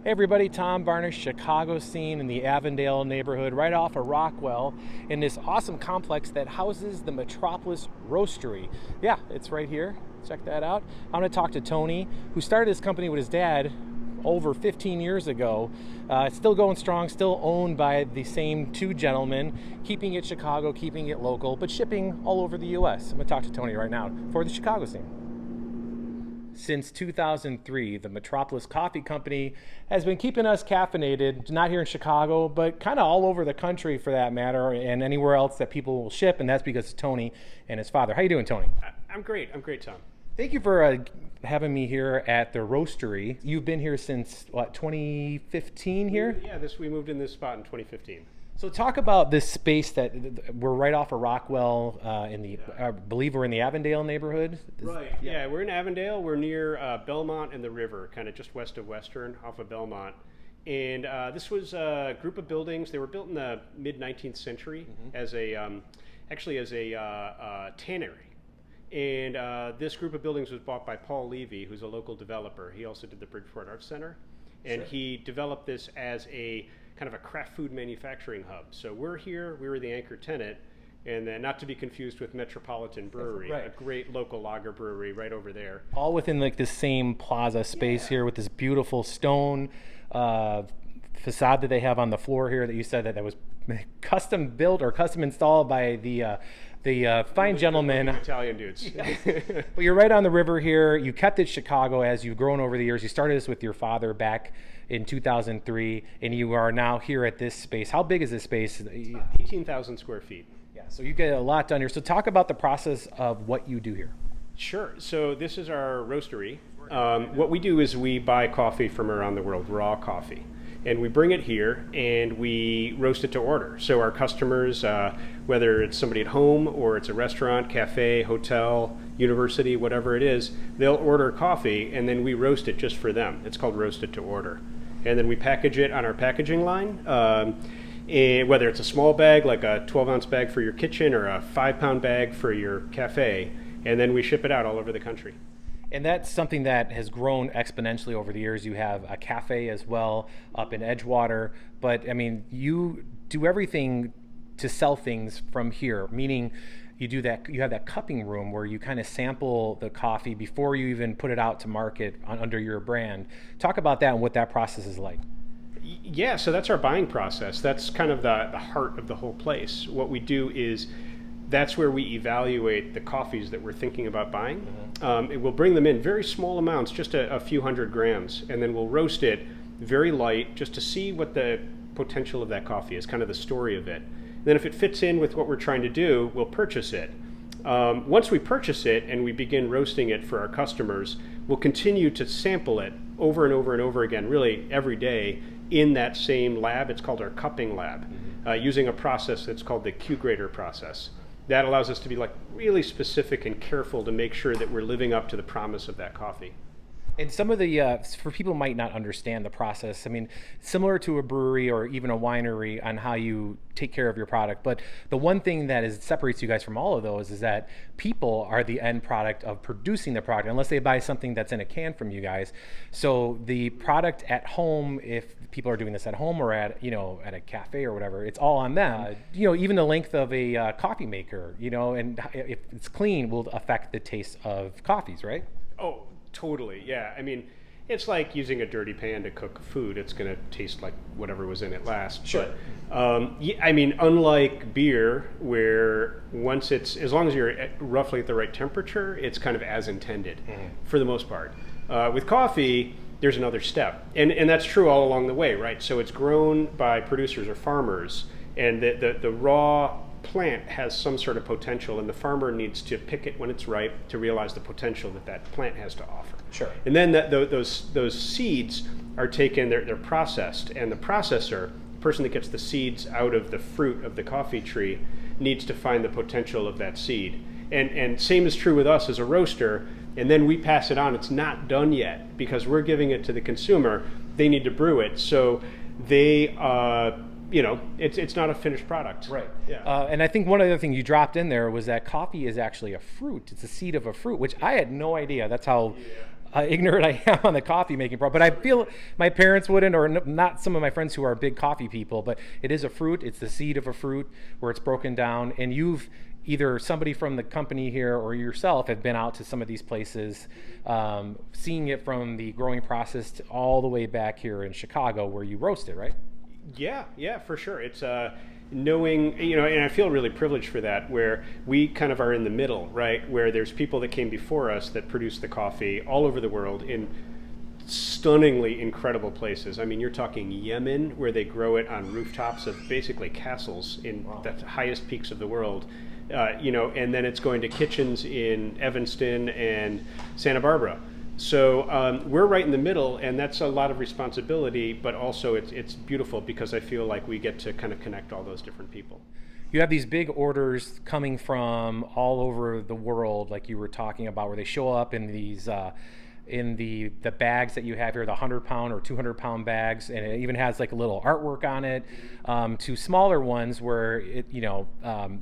Hey everybody, Tom Varnish, Chicago scene in the Avondale neighborhood, right off of Rockwell, in this awesome complex that houses the Metropolis Roastery. Yeah, it's right here. Check that out. I'm going to talk to Tony, who started this company with his dad over 15 years ago. It's still going strong, still owned by the same two gentlemen, keeping it Chicago, keeping it local, but shipping all over the U.S. I'm going to talk to Tony right now for the Chicago scene. Since 2003, the Metropolis Coffee Company has been keeping us caffeinated, not here in Chicago, but kind of all over the country for that matter, and anywhere else that people will ship, and that's because of Tony and his father. How you doing, Tony? I'm great, Tom. Thank you for having me here at the Roastery. You've been here since, what, 2015 here? Yeah, we moved in this spot in 2015. So talk about this space that we're right off of Rockwell I believe we're in the Avondale neighborhood. Right, yeah, we're in Avondale. We're near Belmont and the river, kind of just west of Western, off of Belmont. And this was a group of buildings. They were built in the mid-19th century as a tannery. And this group of buildings was bought by Paul Levy, who's a local developer. He also did the Bridgeport Arts Center. And he developed this as a kind of a craft food manufacturing hub. So we're here, we were the anchor tenant, and then not to be confused with Metropolitan Brewery, right. A great local lager brewery right over there. All within like this same plaza space here with this beautiful stone facade that they have on the floor here that you said that was custom built or custom installed by the fine gentleman. Italian dudes. Yes. But you're right on the river here. You kept it Chicago as you've grown over the years. You started this with your father back in 2003, and you are now here at this space. How big is this space? 18,000 square feet. Yeah, so you get a lot done here. So talk about the process of what you do here. Sure. So this is our roastery. What we do is we buy coffee from around the world, raw coffee. And we bring it here and we roast it to order. So our customers, whether it's somebody at home or it's a restaurant, cafe, hotel, university, whatever it is, they'll order coffee and then we roast it just for them. It's called roast it to order. And then we package it on our packaging line. And whether it's a small bag, like a 12-ounce bag for your kitchen or a 5-pound bag for your cafe, and then we ship it out all over the country. And that's something that has grown exponentially over the years. You have a cafe as well up in Edgewater. But, I mean, you do everything to sell things from here, meaning you have that cupping room where you kind of sample the coffee before you even put it out to market under your brand. Talk about that and what that process is like. Yeah, so that's our buying process. That's kind of the heart of the whole place. What we do is that's where we evaluate the coffees that we're thinking about buying. We'll bring them in very small amounts, just a few hundred grams, and then we'll roast it very light just to see what the potential of that coffee is, kind of the story of it. Then if it fits in with what we're trying to do, we'll purchase it. Once we purchase it and we begin roasting it for our customers, we'll continue to sample it over and over and over again, really every day in that same lab. It's called our cupping lab, using a process that's called the Q grader process. That allows us to be like really specific and careful to make sure that we're living up to the promise of that coffee. And some of the, for people who might not understand the process, I mean, similar to a brewery or even a winery on how you take care of your product. But the one thing that separates you guys from all of those is that people are the end product of producing the product, unless they buy something that's in a can from you guys. So the product at home, if people are doing this at home or at a cafe or whatever, it's all on them. Even the length of a coffee maker, and if it's clean will affect the taste of coffees, right? Oh, totally, yeah. I mean, it's like using a dirty pan to cook food. It's going to taste like whatever was in it last. Sure. But, I mean, unlike beer, where as long as you're roughly at the right temperature, it's kind of as intended for the most part. With coffee, there's another step. And that's true all along the way, right? So it's grown by producers or farmers, and the raw plant has some sort of potential, and the farmer needs to pick it when it's ripe to realize the potential that plant has to offer. Sure. And then those seeds are taken, they're processed, and the processor, the person that gets the seeds out of the fruit of the coffee tree, needs to find the potential of that seed. And same is true with us as a roaster, and then we pass it on. It's not done yet because we're giving it to the consumer. They need to brew it. So they it's not a finished product. Right. Yeah. And I think one other thing you dropped in there was that coffee is actually a fruit. It's a seed of a fruit, which I had no idea. That's how ignorant I am on the coffee making part, but I feel my parents wouldn't, or not some of my friends who are big coffee people, but it is a fruit. It's the seed of a fruit where it's broken down, and you've either somebody from the company here or yourself have been out to some of these places, seeing it from the growing process to all the way back here in Chicago where you roast it, right? Yeah, for sure. It's knowing, and I feel really privileged for that, where we kind of are in the middle, right? Where there's people that came before us that produce the coffee all over the world in stunningly incredible places. I mean, you're talking Yemen, where they grow it on rooftops of basically castles in the highest peaks of the world. And then it's going to kitchens in Evanston and Santa Barbara. So we're right in the middle, and that's a lot of responsibility, but also it's beautiful because I feel like we get to kind of connect all those different people. You have these big orders coming from all over the world, like you were talking about, where they show up in these in the bags that you have here, the 100-pound or 200-pound bags, and it even has like a little artwork on it, to smaller ones where it,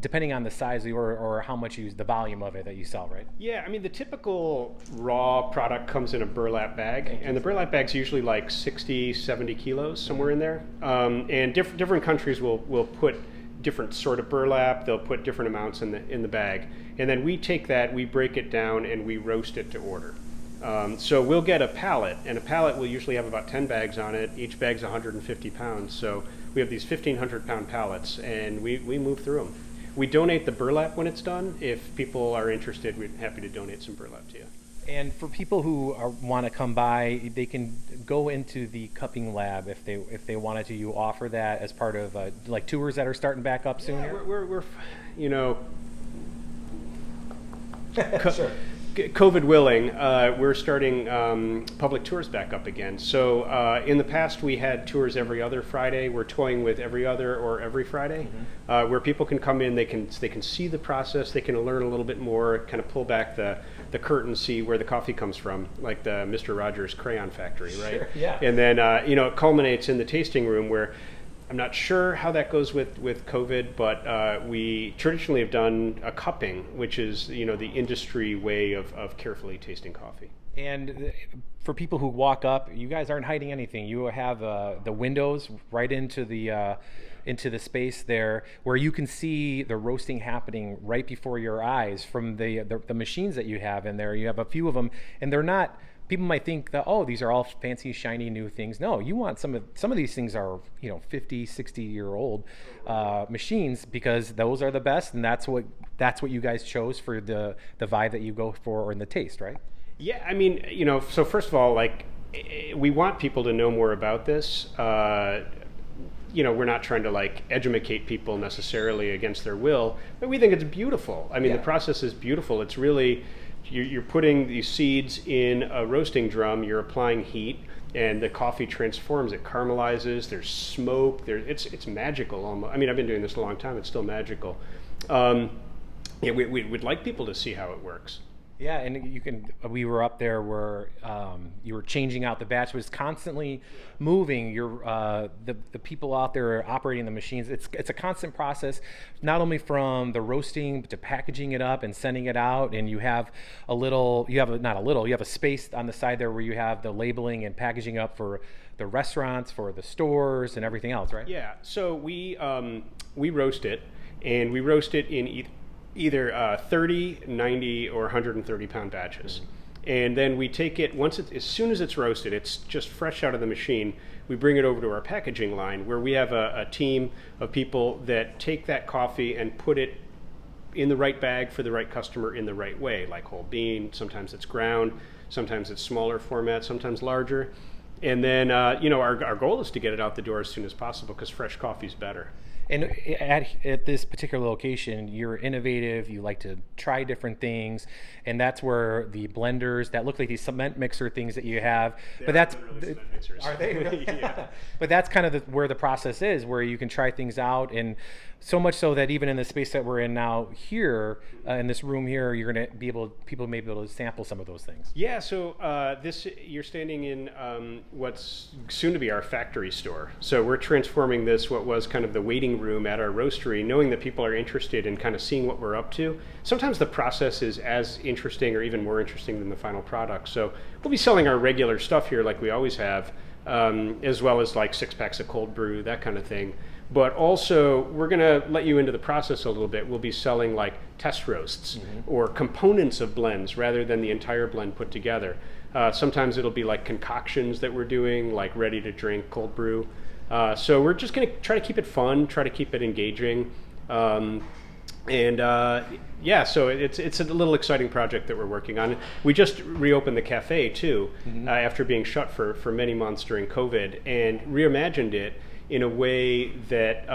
depending on the size of the order or how much you use, the volume of it that you sell, right? Yeah, I mean, the typical raw product comes in a burlap bag, and the burlap bag's usually like 60, 70 kilos, somewhere in there. And different countries will put different sort of burlap. They'll put different amounts in the bag, and then we take that, we break it down, and we roast it to order. So we'll get a pallet, and a pallet will usually have about 10 bags on it. Each bag's 150 pounds, so we have these 1,500-pound pallets, and we move through them. We donate the burlap when it's done. If people are interested, we're happy to donate some burlap to you. And for people who want to come by, they can go into the cupping lab if they wanted to. You offer that as part of like tours that are starting back up soon. Yeah, we're Sure. COVID willing, we're starting public tours back up again. So in the past, we had tours every other Friday. We're toying with every other or every Friday, where people can come in. They can see the process. They can learn a little bit more. Kind of pull back the curtain, see where the coffee comes from, like the Mr. Rogers Crayon Factory, right? Sure, yeah. And then it culminates in the tasting room where. I'm not sure how that goes with COVID, but we traditionally have done a cupping, which is the industry way of carefully tasting coffee. And for people who walk up, you guys aren't hiding anything. You have the windows right into the space there, where you can see the roasting happening right before your eyes from the machines that you have in there. You have a few of them, and they're not. People might think that, these are all fancy, shiny, new things. No, you want some of these things are 50, 60-year-old machines, because those are the best, and that's what you guys chose for the vibe that you go for, or in the taste, right? Yeah, I mean, so first of all, like, we want people to know more about this. We're not trying to like educate people necessarily against their will, but we think it's beautiful. I mean, The process is beautiful. It's really. You're putting these seeds in a roasting drum, you're applying heat, and the coffee transforms, it caramelizes, there's smoke, it's magical almost. I mean, I've been doing this a long time, it's still magical. We'd like people to see how it works. Yeah, and we were up there where you were changing out the batch. It was constantly moving. The people out there operating the machines. It's a constant process, not only from the roasting to packaging it up and sending it out. And you have you have a space on the side there where you have the labeling and packaging up for the restaurants, for the stores, and everything else, right? Yeah. So we roast it, and we roast it in either 30, 90, or 130-pound batches. And then we take it, as soon as it's roasted, it's just fresh out of the machine, we bring it over to our packaging line, where we have a team of people that take that coffee and put it in the right bag for the right customer in the right way, like whole bean. Sometimes it's ground, sometimes it's smaller format, sometimes larger. And then, our goal is to get it out the door as soon as possible, because fresh coffee is better. And at this particular location, you're innovative, you like to try different things, and that's where the blenders that look like these cement mixer things that you have, Are they really? Yeah. But that's kind of where the process is, where you can try things out, and so much so that even in the space that we're in now here, in this room here, you're going to people may be able to sample some of those things. Yeah, so you're standing in what's soon to be our factory store. So we're transforming what was kind of the waiting waiting room at our roastery, knowing that people are interested in kind of seeing what we're up to. Sometimes the process is as interesting or even more interesting than the final product. So we'll be selling our regular stuff here like we always have, as well as like 6-packs of cold brew, that kind of thing. But also, we're going to let you into the process a little bit. We'll be selling like test roasts or components of blends rather than the entire blend put together. Sometimes it'll be like concoctions that we're doing, like ready to drink cold brew. So we're just going to try to keep it fun, try to keep it engaging. So it's a little exciting project that we're working on. We just reopened the cafe too, after being shut for many months during COVID, and reimagined it in a way that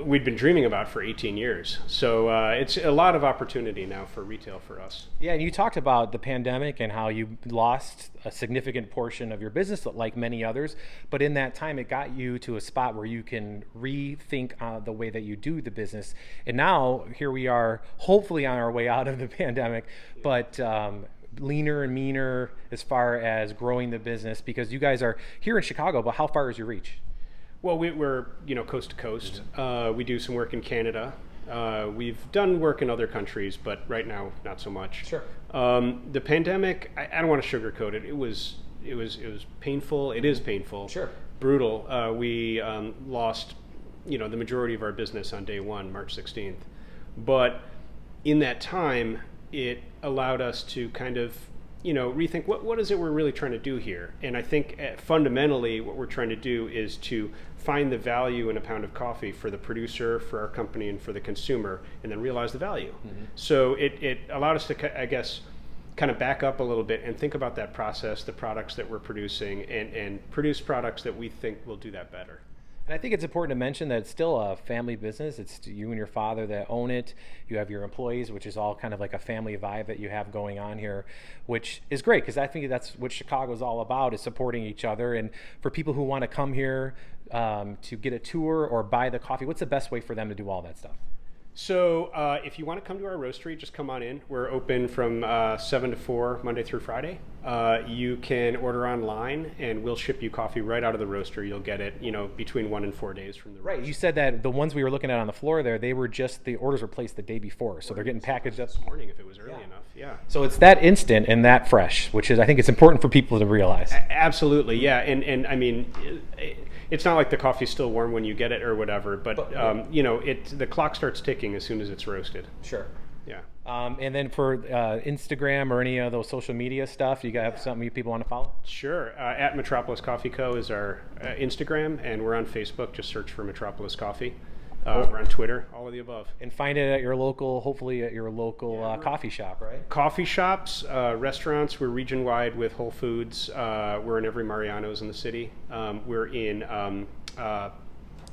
we'd been dreaming about for 18 years. So it's a lot of opportunity now for retail for us. Yeah, and you talked about the pandemic and how you lost a significant portion of your business, like many others. But in that time, it got you to a spot where you can rethink the way that you do the business. And now here we are, hopefully on our way out of the pandemic, but leaner and meaner as far as growing the business, because you guys are here in Chicago, but how far is your reach? Well, we're coast to coast. We do some work in Canada. We've done work in other countries, but right now not so much. Sure. The pandemic, I don't want to sugarcoat it. It was painful. It is painful. Sure. Brutal. We lost the majority of our business on day one, March 16th. But in that time, it allowed us to kind of rethink what is it we're really trying to do here. And I think fundamentally what we're trying to do is to find the value in a pound of coffee for the producer, for our company, and for the consumer, and then realize the value. So it allowed us to, I guess, kind of back up a little bit and think about that process, the products that we're producing, and produce products that we think will do that better. And I think it's important to mention that it's still a family business. It's you and your father that own it. You have your employees, which is all kind of like a family vibe that you have going on here, which is great, because I think that's what Chicago is all about, is supporting each other. And for people who want to come here to get a tour or buy the coffee, what's the best way for them to do all that stuff? So if you want to come to our roastery, just come on in. We're open from 7 to 4, Monday through Friday. You can order online, and we'll ship you coffee right out of the roaster. You'll get it, between 1 and 4 days from the roaster. Right. You said that the ones we were looking at on the floor there, the orders were placed the day before, so they're getting packaged up this morning if it was early enough. Yeah. So it's that instant and that fresh, which is, I think it's important for people to realize. Absolutely, yeah. And I mean, it's not like the coffee's still warm when you get it or whatever, but the clock starts ticking as soon as it's roasted. Sure. Yeah. And then for Instagram or any of those social media stuff, you have something you people want to follow? Sure. At Metropolis Coffee Co. is our Instagram, and we're on Facebook. Just search for Metropolis Coffee. We're on Twitter, all of the above. And find it at your local, hopefully at your local coffee shop, right? Coffee shops, restaurants. We're region-wide with Whole Foods. We're in every Mariano's in the city. We're in the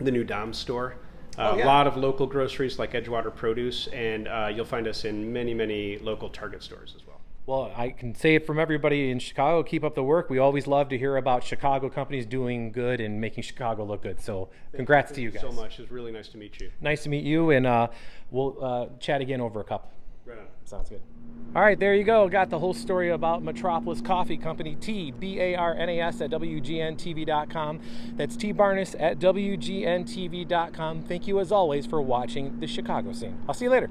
new Dom's store. A lot of local groceries like Edgewater Produce, and you'll find us in many, many local Target stores as well. Well, I can say it from everybody in Chicago, keep up the work. We always love to hear about Chicago companies doing good and making Chicago look good. So congrats to you guys. Thank you so much. It's really nice to meet you. Nice to meet you, and we'll chat again over a cup. Right on. Sounds good. All right, there you go. Got the whole story about Metropolis Coffee Company, TBARNAS at WGNTV.com. That's TBarness at WGNTV.com. Thank you, as always, for watching The Chicago Scene. I'll see you later.